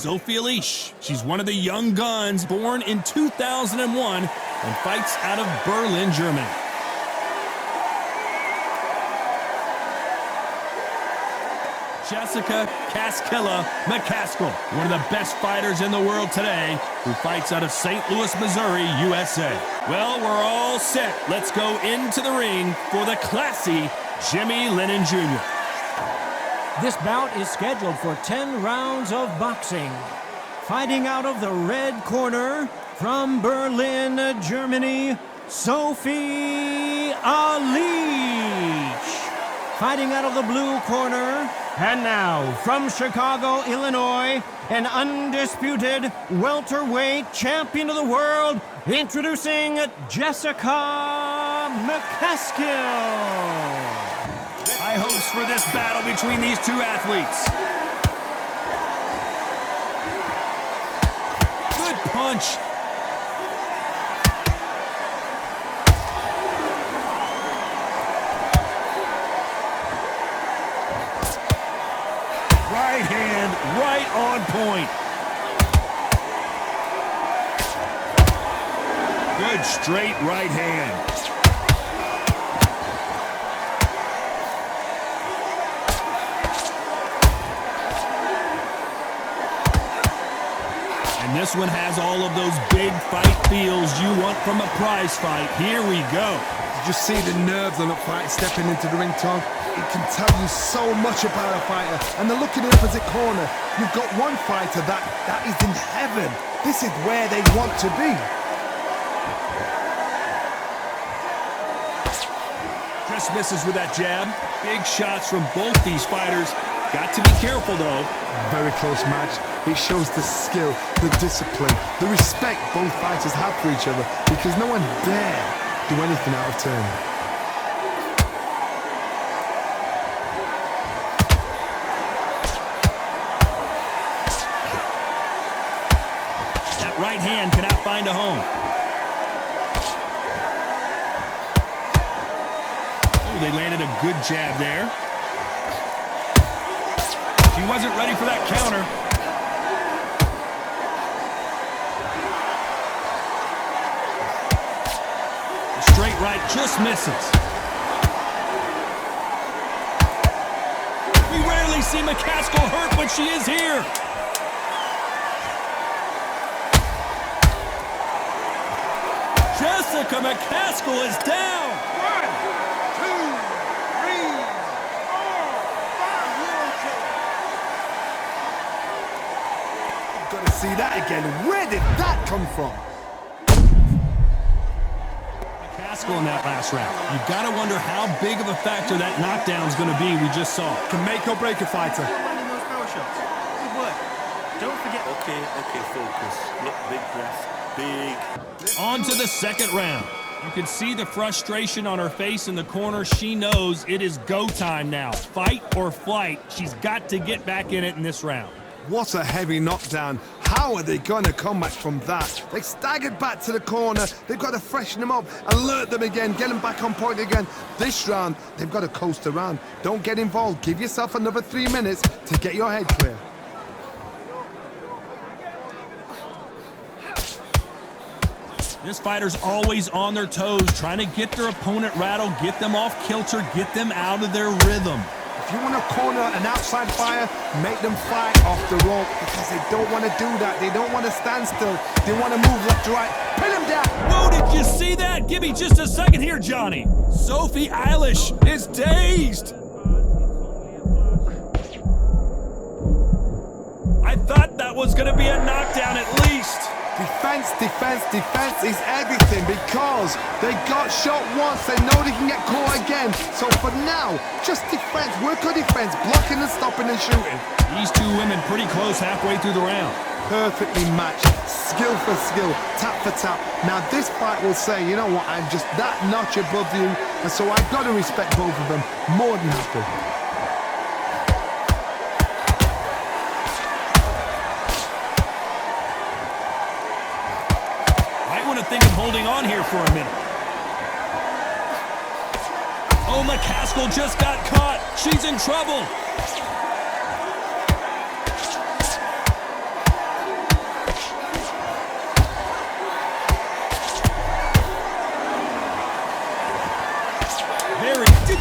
Sophie Alisch. She's one of the young guns, born in 2001, and fights out of Berlin, Germany. Jessica Caskilla McCaskill, one of the best fighters in the world today, who fights out of St. Louis, Missouri, USA. Well, we're all set. Let's go into the ring for the classy Jimmy Lennon Jr. This bout is scheduled for 10 rounds of boxing. Fighting out of the red corner from Berlin, Germany, Sophie Alisch. Fighting out of the blue corner, and now from Chicago, Illinois, an undisputed welterweight champion of the world, introducing Jessica McCaskill. High hopes for this battle between these two athletes. Good punch. Right hand, right on point. Good straight right hand. And this one has all of those big fight feels you want from a prize fight. Here we go. Did you see the nerves on that fight stepping into the ring, Tom? It can tell you so much about a fighter. And the look in the opposite corner, you've got one fighter that is in heaven. This is where they want to be. Just misses with that jab. Big shots from both these fighters. Got to be careful, though. Very close match. It shows the skill, the discipline, the respect both fighters have for each other, because no one dare do anything out of turn. That right hand cannot find a home. Oh, they landed a good jab there. She wasn't ready for that counter. The straight right just misses. We rarely see McCaskill hurt, but she is here. Jessica McCaskill is down. 1, 2, 3, 4, 5. Got to see that again. Where did that come from? McCaskill in that last round. You've got to wonder how big of a factor that knockdown is going to be we just saw. Can make or break a fighter. Those power shots. Good work. Don't forget. Okay, focus. Look, big breath. Big. On to the second round. You can see the frustration on her face in the corner. She knows it is go time now. Fight or flight. She's got to get back in it in this round. What a heavy knockdown. How are they going to come back from that? They staggered back to the corner. They've got to freshen them up, alert them again, get them back on point again. This round, they've got to coast around. Don't get involved. Give yourself another 3 minutes to get your head clear. This fighter's always on their toes, trying to get their opponent rattled, get them off kilter, get them out of their rhythm. If you want to corner an outside fighter, make them fight off the rope, because they don't want to do that. They don't want to stand still. They want to move left to right. Pin them down. Whoa, did you see that? Give me just a second here, Johnny. Sophie Alisch is dazed. I thought that was going to be a knockdown at least. Defense, defense, defense is everything, because they got shot once, they know they can get caught again. So for now, just defense, work on defense, blocking and stopping and shooting. These two women pretty close halfway through the round. Perfectly matched, skill for skill, tap for tap. Now this fight will say, you know what, I'm just that notch above you, and so I've got to respect both of them more than happy. Think of holding on here for a minute. Oh, McCaskill just got caught. She's in trouble.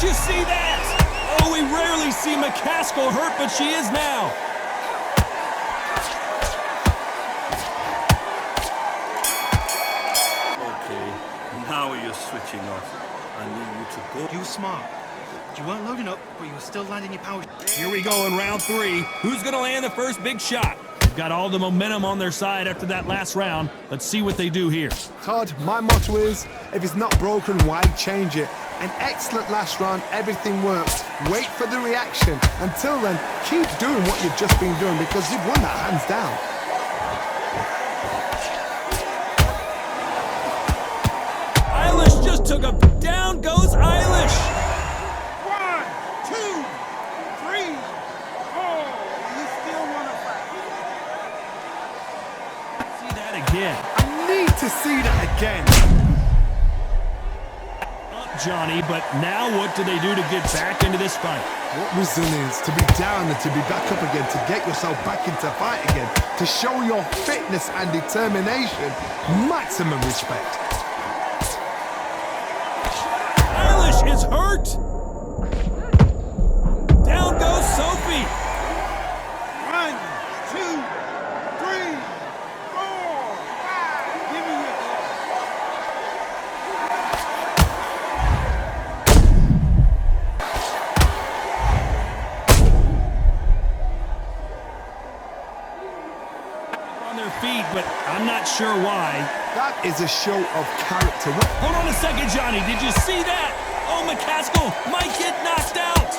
Did you see that? Oh, we rarely see McCaskill hurt, but she is now. Okay, now you're switching off. I need you to go. You were smart. You weren't loading up, but you were still landing your power. Here we go in round 3. Who's going to land the first big shot? They've got all the momentum on their side after that last round. Let's see what they do here. Todd, my motto is, if it's not broken, why change it? An excellent last round, everything works. Wait for the reaction. Until then, keep doing what you've just been doing because you've won that hands down. Alisch just took a... Down goes Alisch. 1, 2, 3, 4. You still want to fight? See that again. I need to see that again. Johnny, but now what do they do to get back into this fight? What resilience to be down and to be back up again, to get yourself back into fight again, to show your fitness and determination. Maximum respect. Alisch is hurt. Down goes Sophie. 1, 2, 3, 4, 5. Give me your On their feet, but I'm not sure why. That is a show of character. Hold on a second, Johnny. Did you see that? Oh, McCaskill might get knocked out.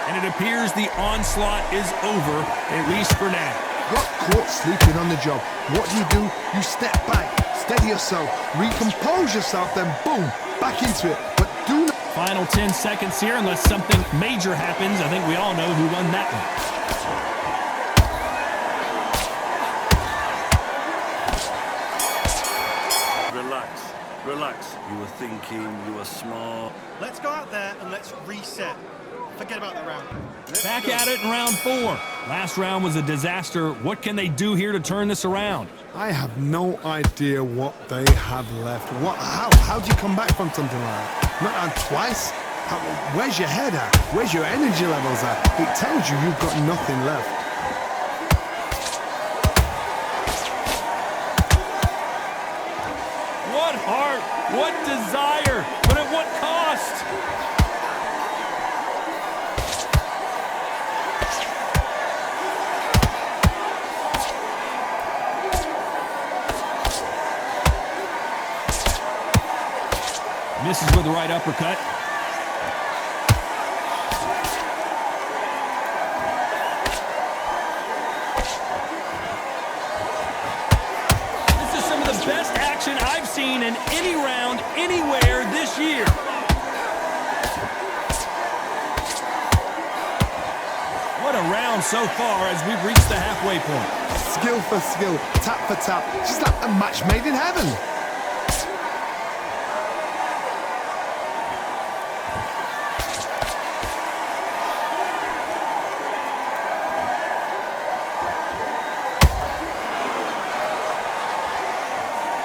And it appears the onslaught is over, at least for now. Got caught sleeping on the job. What do? You step back, steady yourself, recompose yourself, then boom, back into it. But do not... Final 10 seconds here, unless something major happens. I think we all know who won that one. Relax. You were thinking, you were smart. Let's go out there and let's reset. Forget about the round. Back at it in round 4. Last round was a disaster. What can they do here to turn this around? I have no idea what they have left. How do you come back from something like that? Not on twice? Where's your head at? Where's your energy levels at? It tells you you've got nothing left. What heart, what desire, but at what cost? Misses with the right uppercut. This is some of the best action I've seen in any round, anywhere this year. What a round so far as we've reached the halfway point. Skill for skill, tap for tap, just like a match made in heaven.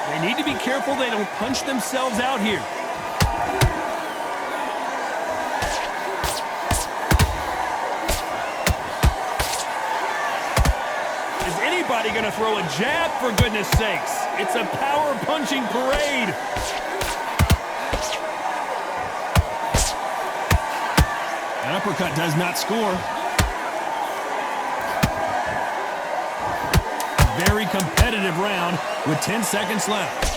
They need to be careful they don't punch themselves out here. Is anybody going to throw a jab, for goodness sakes? It's a power punching parade. An uppercut does not score. Very competitive round with 10 seconds left.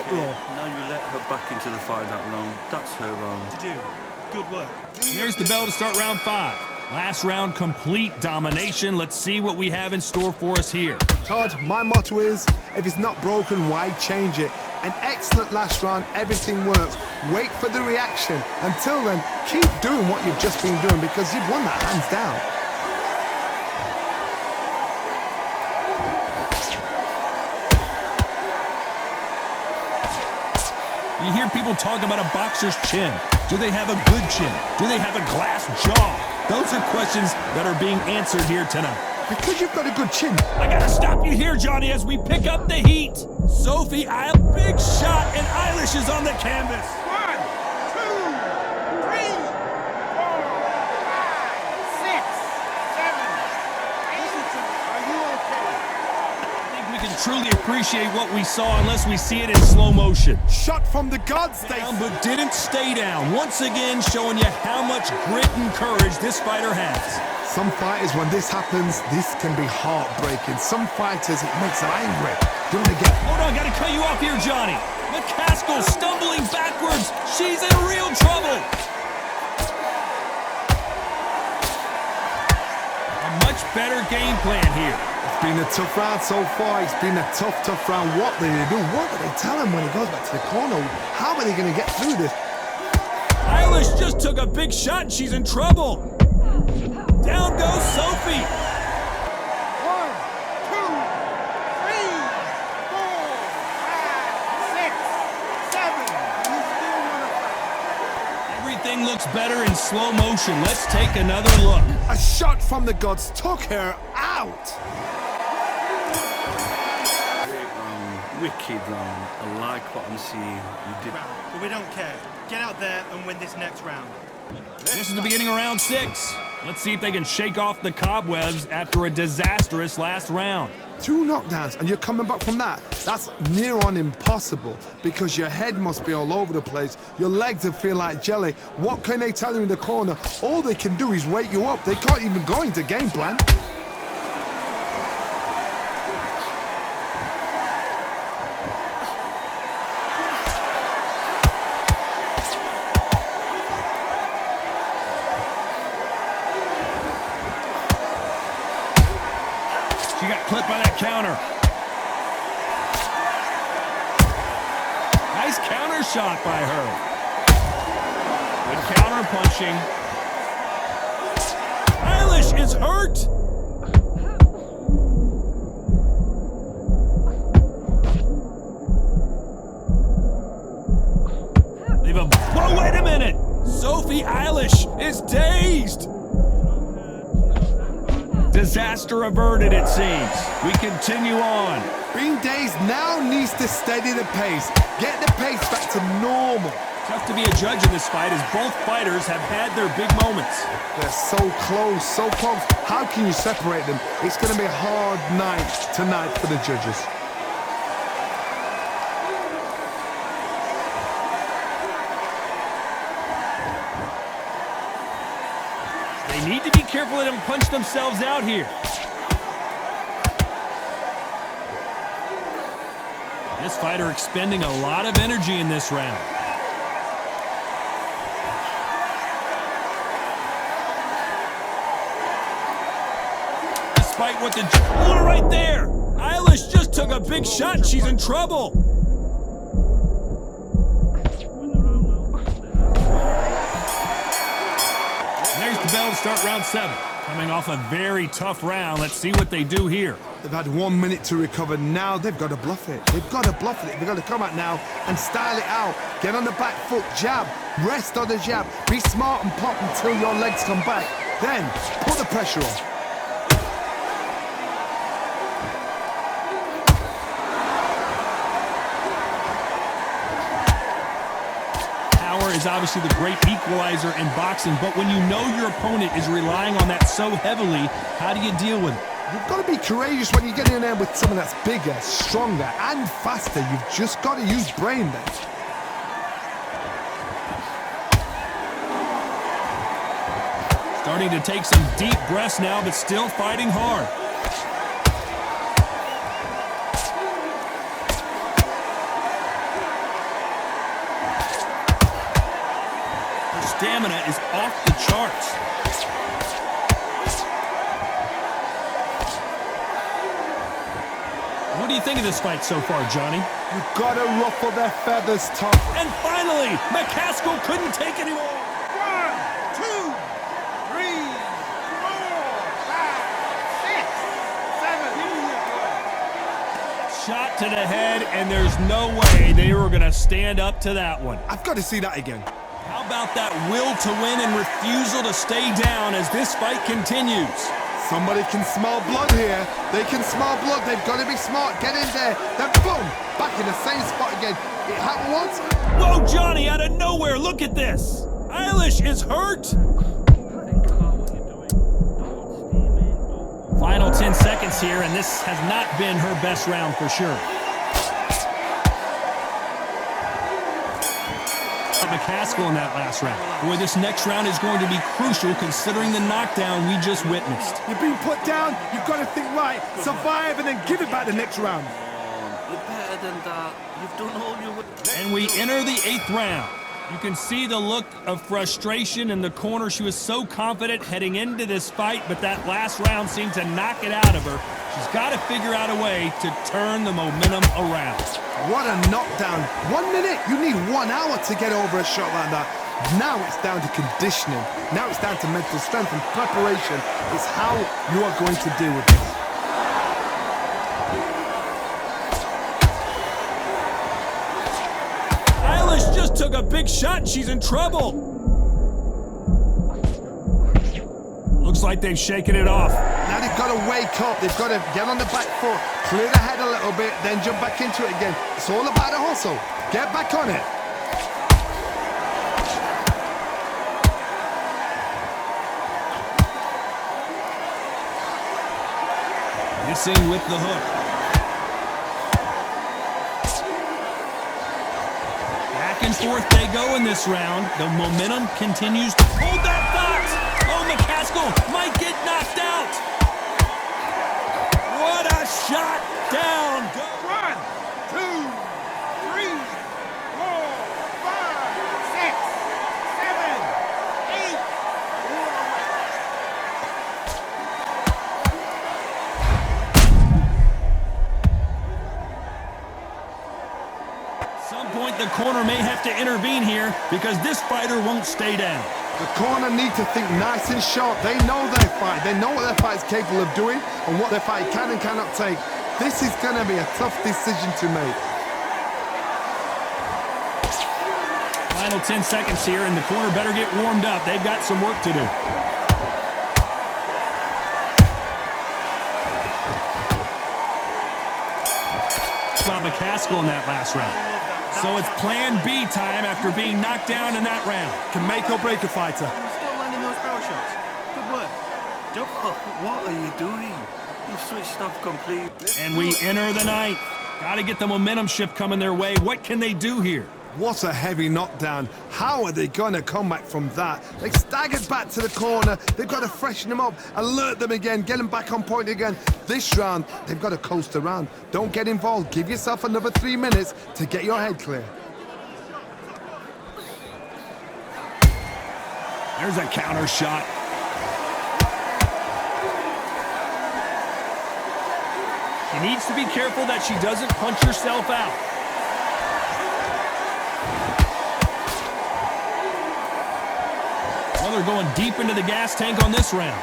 Now you let her back into the fight that long. That's her round. To do. Good work. Here's the bell to start round 5. Last round, complete domination. Let's see what we have in store for us here. Todd, my motto is, if it's not broken, why change it? An excellent last round, everything works. Wait for the reaction. Until then, keep doing what you've just been doing because you've won that hands down. You hear people talk about a boxer's chin. Do they have a good chin? Do they have a glass jaw? Those are questions that are being answered here tonight. Because you've got a good chin. I gotta stop you here, Johnny, as we pick up the heat. Sophie, big shot, and Alisch is on the canvas. 1, 2, 3, 4, 5, 6, 7, 8. Are you okay? I think we can truly appreciate what we saw unless we see it in slow motion. Shot from the gods, Down, but didn't stay down. Once again, showing you how much grit and courage this fighter has. Some fighters, when this happens, this can be heartbreaking. Some fighters, it makes them angry. Do you want to get... Hold on, gotta cut you off here, Johnny. McCaskill stumbling backwards. She's in real trouble. A much better game plan here. It's been a tough round so far. It's been a tough round. What do they do? What do they tell him when he goes back to the corner? How are they going to get through this? Alisch just took a big shot and she's in trouble. Down goes Sophie. 1, 2, 3, 4, 5, 6, 7. Everything looks better in slow motion. Let's take another look. A shot from the gods took her out. Wicked round. I like what I'm seeing. You did. But we don't care. Get out there and win this next round. This is the beginning of round 6. Let's see if they can shake off the cobwebs after a disastrous last round. 2 knockdowns and you're coming back from that. That's near on impossible because your head must be all over the place. Your legs will feel like jelly. What can they tell you in the corner? All they can do is wake you up. They can't even go into game plan. She got clipped by that counter. Nice counter shot by her. Good counter punching. Alisch is hurt. Leave him. Whoa, wait a minute. Sophie Alisch is dazed. Disaster averted, it seems. We continue on. Being dazed now needs to steady the pace. Get the pace back to normal. Tough to be a judge in this fight as both fighters have had their big moments. They're so close, so close. How can you separate them? It's going to be a hard night tonight for the judges. They need to be careful they don't punch themselves out here. This fighter expending a lot of energy in this round. Despite what the... Oh, right there! Alisch just took a big shot and she's in trouble. There's the bell to start round 7. Coming off a very tough round. Let's see what they do here. They've had 1 minute to recover. Now they've got to bluff it. They've got to bluff it. They've got to come out now and style it out. Get on the back foot, jab. Rest on the jab. Be smart and pop until your legs come back. Then put the pressure on. Is obviously the great equalizer in boxing, but when you know your opponent is relying on that so heavily, how do you deal with it? You've got to be courageous when you get in there with someone that's bigger, stronger, and faster. You've just got to use brain then. Starting to take some deep breaths now, but still fighting hard. Stamina is off the charts. What do you think of this fight so far, Johnny? You've got to ruffle their feathers, Tom. And finally, McCaskill couldn't take anymore. 1, 2, 3, 4, 5, 6, 7. Shot to the head, and there's no way they were going to stand up to that one. I've got to see that again. How about that will to win and refusal to stay down as this fight continues? Somebody can smell blood here. They can smell blood. They've got to be smart. Get in there. Then boom, back in the same spot again. It happened once. Whoa, Johnny, out of nowhere, look at this. Alisch is hurt. Final 10 seconds here, and this has not been her best round for sure. McCaskill in that last round. Boy, this next round is going to be crucial considering the knockdown we just witnessed. You're being put down. You've got to think right, survive, and then give it back the next round. You're better than that. You've done all you would. And we enter the 8th round. You can see the look of frustration in the corner. She was so confident heading into this fight, but that last round seemed to knock it out of her. She's got to figure out a way to turn the momentum around. What a knockdown. 1 minute. You need 1 hour to get over a shot like that. Now it's down to conditioning. Now it's down to mental strength and preparation. It's how you are going to deal with this. Alisch just took a big shot. She's in trouble. Looks like they've shaken it off. Now they've got to wake up. They've got to get on the back foot, clear the head a little bit, then jump back into it again. It's all about the hustle. Get back on it. Missing with the hook. Back and forth they go in this round. The momentum continues to hold that thought. Oh, McCaskill might get knocked out. What a shot down. 1, 2, 3, 4, 5, 6, 7, 8. At some point, the corner may have to intervene here because this fighter won't stay down. The corner need to think nice and sharp. They know their fight. They know what their fight is capable of doing and what their fight can and cannot take. This is going to be a tough decision to make. Final 10 seconds here, and the corner better get warmed up. They've got some work to do. About McCaskill in that last round. So it's plan B time after being knocked down in that round. Can make or break a fighter. Still landing those power shots. Good work. Don't. What are you doing? You've switched off completely. And we enter the 9th. Got to get the momentum shift coming their way. What can they do here? What a heavy knockdown. How are they going to come back from that? They staggered back to the corner. They've got to freshen them up, alert them again, get them back on point again. This round, they've got to coast around. Don't get involved. Give yourself another 3 minutes to get your head clear. There's a counter shot. She needs to be careful that she doesn't punch herself out. Well, they're going deep into the gas tank on this round.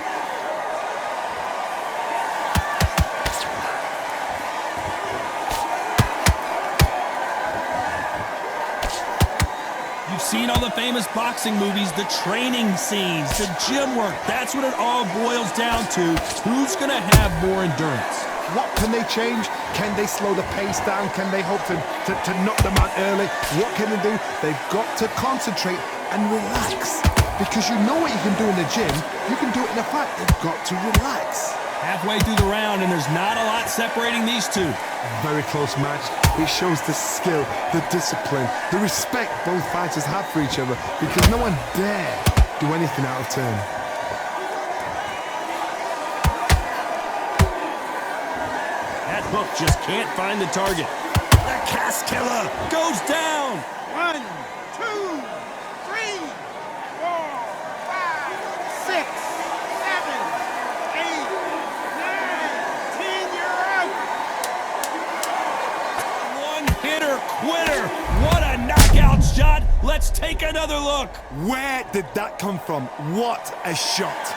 You've seen all the famous boxing movies, the training scenes, the gym work. That's what it all boils down to. Who's going to have more endurance? What can they change? Can they slow the pace down? Can they hope to knock them out early? What can they do? They've got to concentrate and relax. Because you know what you can do in the gym, you can do it in a fight. They've got to relax. Halfway through the round, and there's not a lot separating these two. Very close match. It shows the skill, the discipline, the respect both fighters have for each other, because no one dare do anything out of turn. That hook just can't find the target. The Caskilla goes down. 1, 2, 3, 4, 5, 6, 7, 8, 9, 10. You're out. One hitter quitter. What a knockout shot. Let's take another look. Where did that come from? What a shot.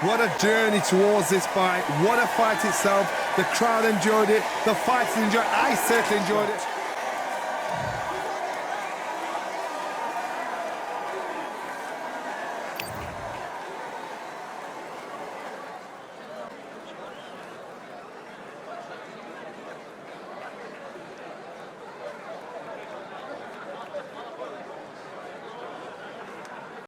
What a journey towards this fight. What a fight itself. The crowd enjoyed it. The fighters enjoyed it. I certainly enjoyed it.